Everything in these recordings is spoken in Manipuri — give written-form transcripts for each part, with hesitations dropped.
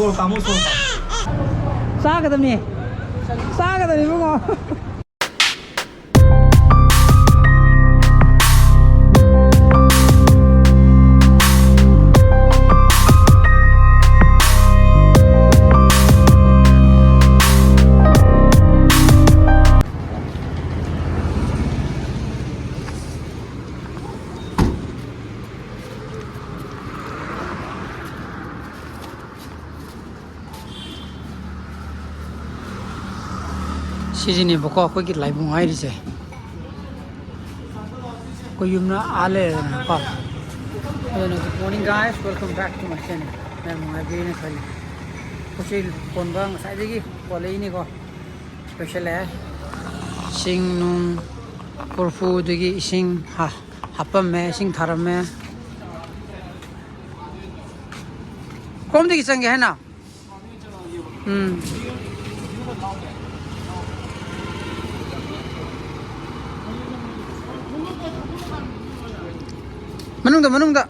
소울감 싸거든요. 싸거든요, 뭐. 시즌이 뭐고 거기 라이브 와이리제 그 юм나 알레나 봐. Good morning guys, welcome back to my channel. I'm Mabine Khali. Kuchil ponbang saidagi bolei ni ko special hai. Sing nung korfu dagi sing hapam me sing tharam me. Kom dagi change hai na. Manungda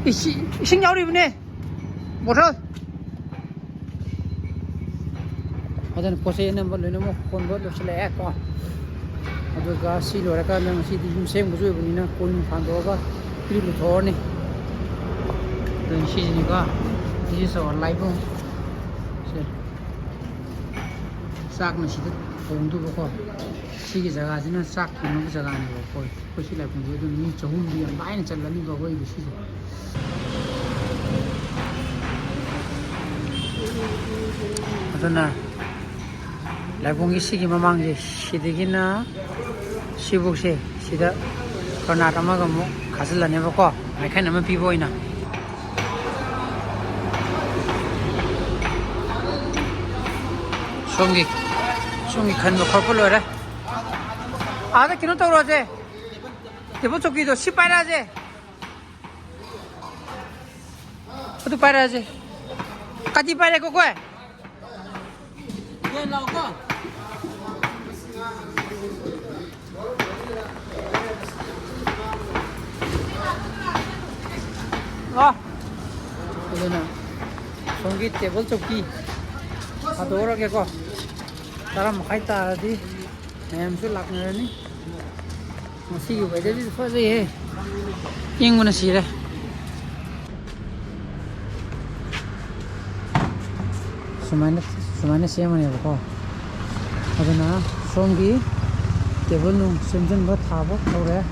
이싱 야우리브네 뭐라 어떤 포세는 뭐 너무 콘버도 실래 거 어디가 시로라가 는 시디 좀 생무주 보니나 콘 판도가 그리고 더네 던 시즈니가 이제서 라이브 싹는 시드 공도 보고 시기 자가지는 싹 보는 거 자가 아니고 거기 라이브 저도 니 좋은 게 많이 잘라는 거 거기 시즈 어떠나 라이봉이 시기 마망제 시드기나 시북시 시다 커나다마가 뭐 가슬라네 먹고 마이카는 뭐 비보이나 송기 간거 컬컬러래 아다 기노 떠오르지 대본 쪽기도 시빠라지 어디 빠라지 까지 빠래 거거에 얘 나오고 이거는 송기 테이블 쪽기 다 도라게고 사람 가있다 하디 엠수 락너니 시기 왜저리 퍼지 인구는 시래 수많은 시험을 해보고 하잖아 송기 대본농 심전 뭐 타보 그래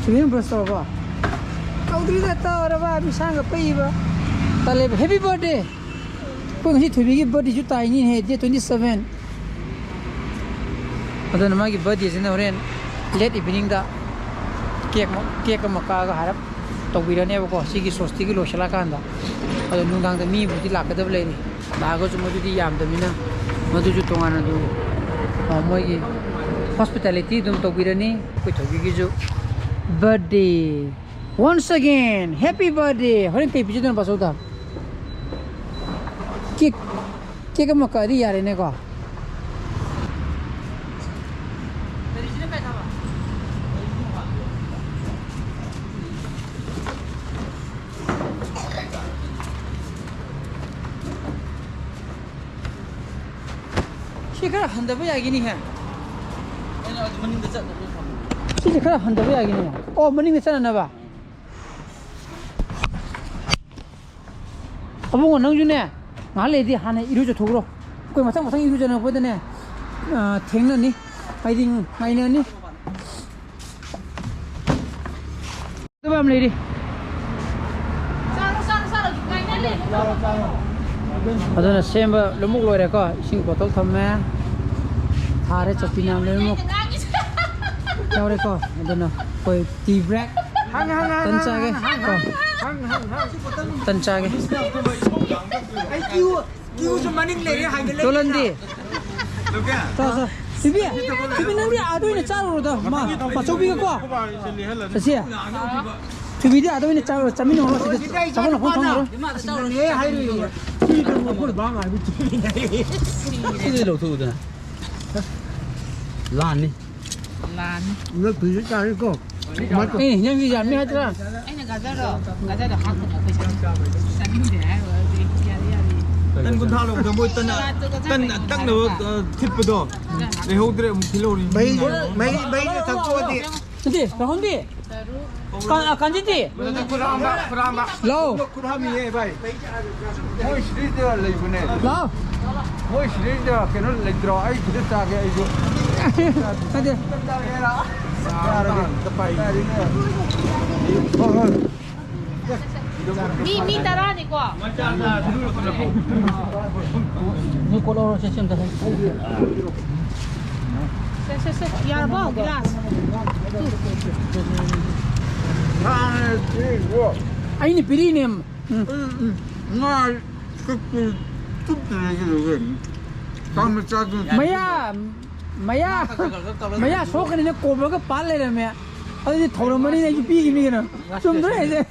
주변 벌써 봐 가우들이 됐다 어라봐 미상가 빼이봐 달래 해피 버스데이 그것이 투비기 버스데이 주 타이니 해 제 27 하잖아 마기 버스데이는 오랜 레트 이브닝다 케이크 먹가가 하랍 또비라네보고 시기 소스티기 로실라간다 अदो नुंगांग द मी बुदि लाकदब लेनी बागो ज मदुदि यामदमिना मदुजु तोंगाना दु मोयगी हॉस्पिटैलिटी दुम तोबिरनी कोइ थोगिगी जो birthday once again happy birthday हरेन कई पिजदन बसौदा केक मकरी यारे ने को 시크라 한다고 야기니 해. 시크라 한다고 야기니 해. 머닝 됐잖아 봐. 어봉어 능주네. 말레디 하네 이루저 도그로. 그 마상 이루저는 보더네. 탱너니. 파이팅 마이너니. 또밤 레디. 사로 가이나래. अदना सेम लमुक लोरे को सिंग बोतल थमे थारे चपिना लमुक चावरे को अदना कोई टी ब्रेक तंचागे को तंचागे आई क्यू जो मनिंग ले रे हांगे ले तोलंदी तो तिबी नंदी आदोइने चारोदा मा पचोबी को ससिया तिबी आदोइने चारो चमिन हो चाबन हो थांरो ए हाइरो cái đầu thu rồi lan đi nó phí cái cái cô 이 형이 잠이 하더라. Anh gà ra hạt của cái sản phẩm để rồi tân con thao là một môi tân tân tăng được thịt bự đồ để hậu đây một kilo đi mấy thằng chua đi 근데 나온디. 간지디. 로. 쿠라미에 바이 뭐 시리즈가 레이브네 로. 뭐 시리즈가 걔는 레이드로 아이 그랬다게 이거 근데 mi tara đi qua 이 콜로 시스템 다 해. se ya bao glass 아니 비리님. 나 그그 뚝뚝이게 다음에 짜도 마야 소크네 고버가 빨래라며. 어디 도로머니 내 비기미는 좀 그래 이제.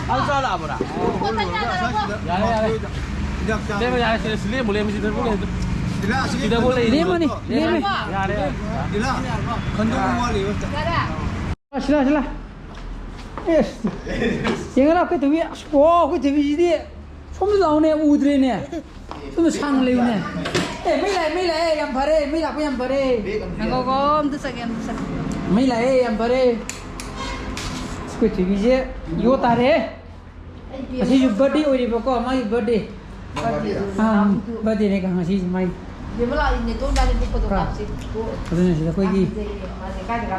Alsa lah apa? cô thanh ra rồi không Dia kan ya sini boleh mesti boleh. Tidak boleh. 레몬이. Ya ada. Dila 건동 머리 ra ra 실라. 예스. 얘가 그 되게 그 되게 이디 솜도 나오네 우드레네. 솜도 상래네. 메이라 얌파레 메이라 그 얌파레. cô có tôi sẽ em sẽ 메이라 얌파레. 그 되게 이제 요 달에 아시 유 버디 오리 버거 마이 버디. 아 버디네 강아지 마이. nếu mà lại thì tôi đang đi cô tôi làm gì 그러네 진짜 거기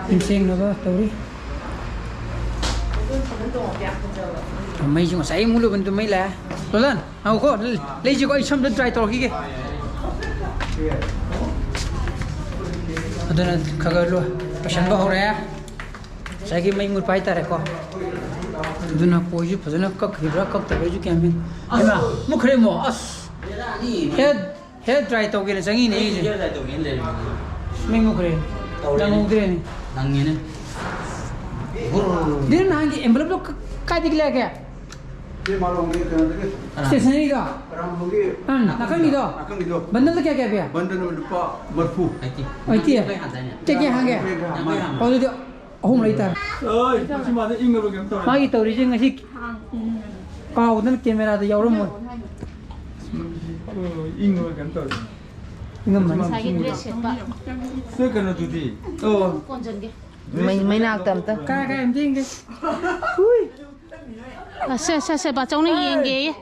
인생 너가 또리. mấy chúng sấy muốn được bên mấy là rồi lên ao có lấy chỉ có ít xong đến trai tàu kia đó là khởi luôn passion bao rồi sấy cái mấy muốn phải ta đấy co đó là coi chứ phải là các cái đó các tập cái cái mình em à mua khởi mua hết trai tàu kia là sáng này gì mình mua khởi đang mua cái này đến hàng cái envelope lo काय दिखला क्या स्टेशनरी का नाकंगी दो बंडल तो क्या क्या पिया बंधन रुपा मरफू ऐती है क्या हांगे और जो अहम रहता है ơi chỉ mà in rồi kiếm tàu मागी तौरी जे ngasi काउदन कैमरा द यावरम mo in rồi kiếm tàu ngam man sai cái dress hết bạn sơ cái nó tụt đi con chân kia mấy nào tầm tớ ka em ting ke hui sẽ bà trong này yên ghê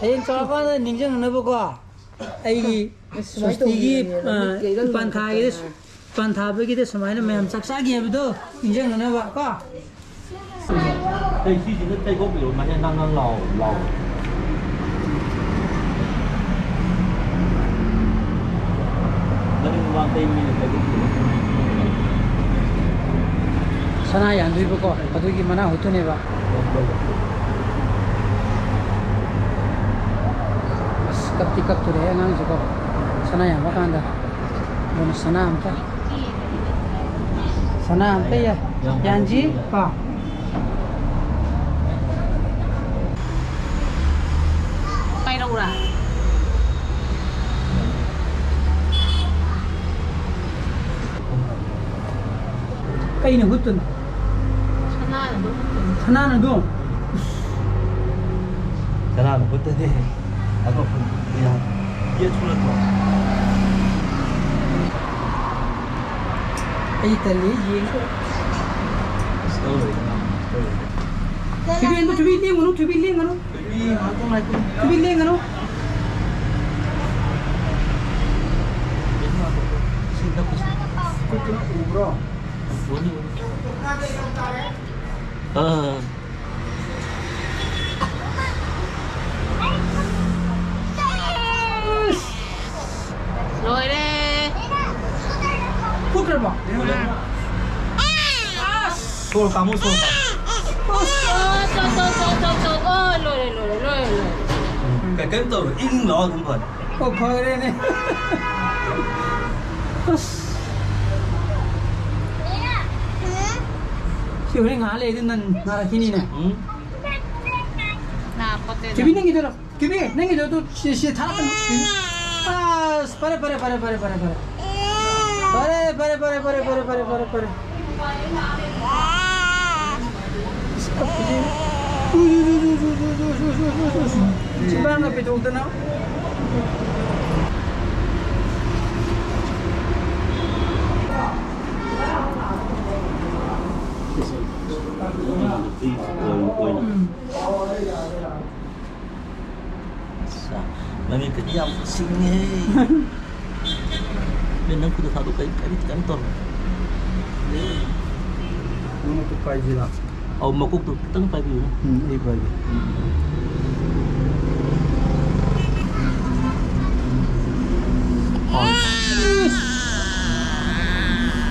hen cho ba ning jang na bo ko ai gi susti gi pan thai gi pan tha be gi de samai na mem sak sa gi ba do ning jang na ba ko Đây khi chỉ tay gốc biểu mà hiện đang lò. Nó đừng vang tay mình tay gốc biểu. sana yan dui ba ko adu gi mana hotu ne ba kap tu re ngang jo ko sana yan ba kan da bon sana am ta ya yanji pa bay đâu ra kai ne hutun sana na do Sana nó bớt đi. Aku pun dia sudah tu. ai ta le yin ko Story. tu bi le ngono đi mà trong này cũng tu bi le ngono bro rồi đây pukar ba Sol kamu sol. ôi lôi Cái cánh tàu in nó không phải. ko phơi đây ne siu ring ha le din nan na kini ne nào có tên kibi nengi do kibi nengi do tu si thala kan pas pare Sebenarnya betul tu nak. Mami kediam sini. Dan aku dah satu kali di kantor. Mana tu pagi lah. Oh, makuk tu teng pagi. Ini pagi.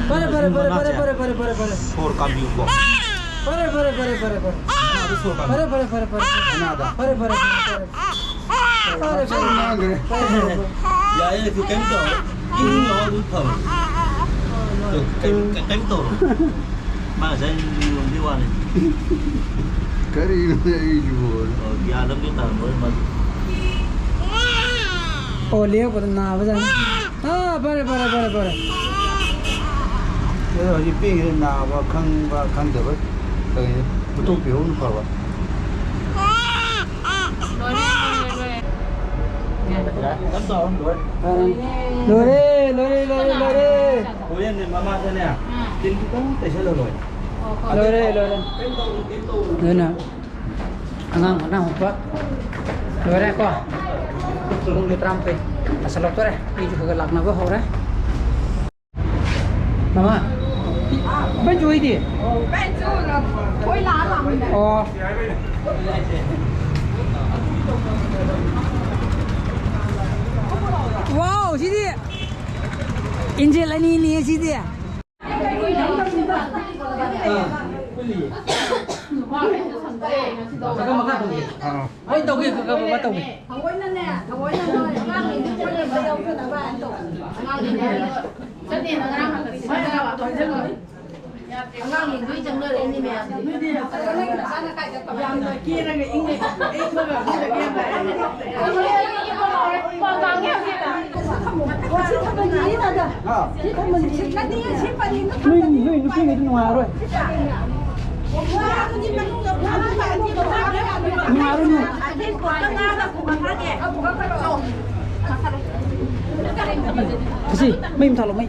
Pare. Sor kami ko. Pare. Ada sor kami. Pare. Ada. Pare. Ya, ya tu kantor. Ini orang tu tahu. Tu kantor. Mana saya di mana? Kari ini jual. Oh, dia alam dia tahu. Oh, lihat pada nak apa sah? Ah, pare. Jadi hari pergi nak kang dapat. Tapi betul pergi ni apa? Kantor. Lore. Oh, yang ni mama sana ya. Tinggi tu tak salah loh. Lore. Dona. Angang apa? Lore ko. Tulong di trampe. Asal doktor ini juga gelak nak bawa orang. Mama. Baju ini. Baju lah, thôi lá lắm. Oh. Wow, sini. Angel ini sini. Kakak makan tu. Oh, itu ke kakak bawa tu. Thằng quấy nó nè, thằng quấy nó thôi. Ngang thì nó quấy nó đâu có tao ăn tụ. Ngang thì nè. Tất nhiên là ngang là cái gì đâu thôi chứ rồi. Ngang thì quý chân nơi đấy đi mẹ. Đi là sao nó cài cho cầm rồi kia ra cái in này. In mà cái kia này. Con ngang nghe kia là. Chị thằng mình nghĩ là được. Chị thằng mình chị cái đi chị phải đi nó. Nuôi nó phía ngoài rồi. Kasi may talo may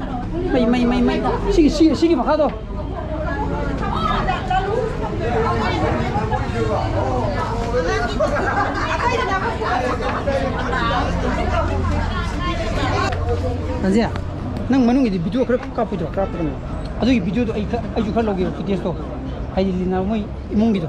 sige makado. Nanti ya, nang manung ini video kerap tu. Aduh ini video tu ayu kan logi footage tu. Hai lina moi imong gitu.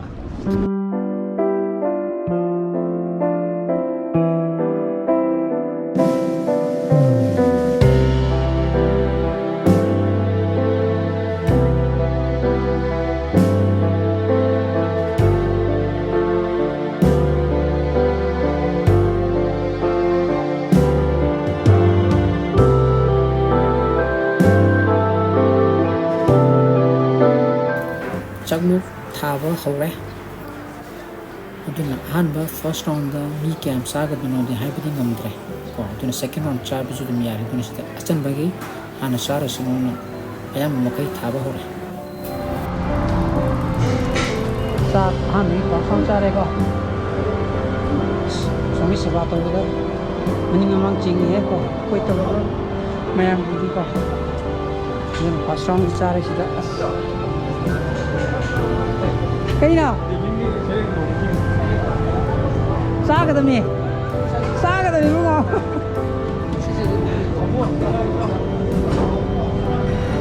Chắc lúc thả vào khẩu đấy, tôi là ăn vào first round đó mi kem sa cái bên đó hai bên ngầm đấy, còn tôi là second round cha bây giờ tôi mi ăn tôi là asan bagi ăn sa rồi xong rồi ayam một cái thả vào khẩu đấy, sa ăn mi có không sa đấy có, xong rồi sẽ vào tôi đó, mình ngắm chinh hết có, quay tôi đó, mày ăn gì có, nên first round cha đấy sẽ cái nào xa cái tầm này đúng không?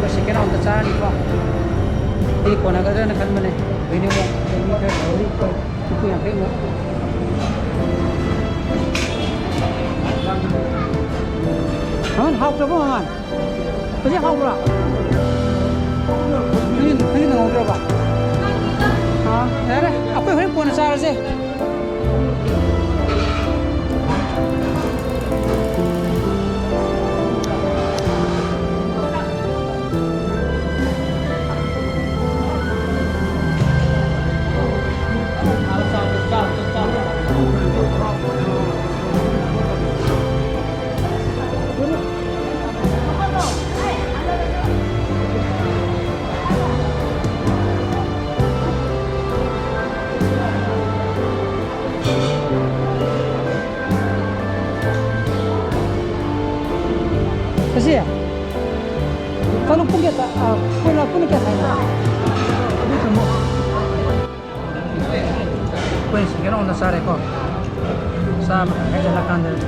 Kasi cái nào ta xa đi qua đi còn là cái đó là khăn bên này với nếu không thì cái đó đi coi tôi làm cái nữa hả học rồi không hả? Tôi sẽ học rồi thứ nào học rồi bà Nere, apa yang pun asal sih? pun kita saya. Itu semua. Pues kita orang dasar ekor. Sama kerja lakukan deh.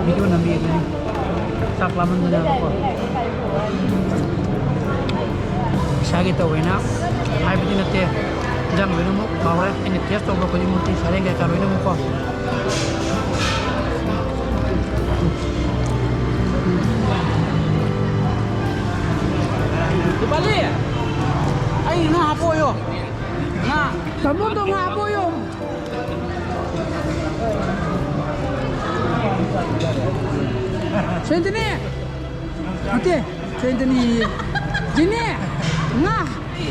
Video nabi ini. Tak lama sudah ekor. Saya kita wena. Hai begini nanti. Jangan wena mu. Bawa ini test tu berapa jam nanti. Saya enggak kalau wena mu kok. Balik. Ay, na po yo. Na, kamu to nga po yo. Sentini. Ate, sentini. Jini. Nga,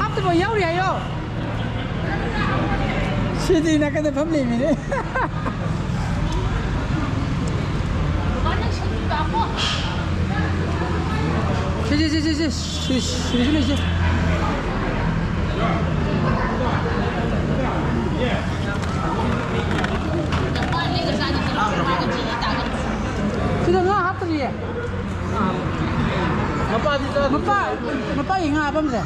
apto ba yaw ya yo. Sentini na kada family mi ne. Si. Sudah nggak apa dia? Apa yang apa mesti? Ya.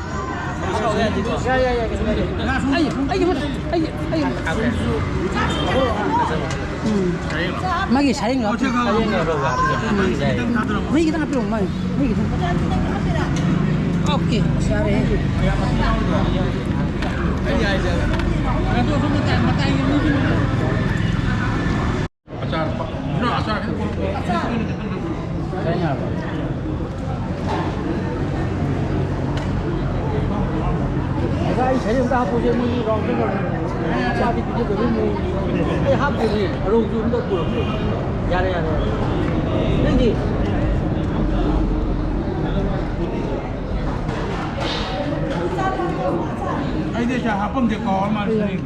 Magi saring nggak? Magi kita ngapain Magi kita. Oke, sehari. Acar. Kayaknya apa? Saya sudah hapus yang ini orang tu. Saya di pinjam dulu ni. Hapus ni, orang tu untuk pulang. Ya. Nanti. Ai dia cakap apa dia kau macam ni.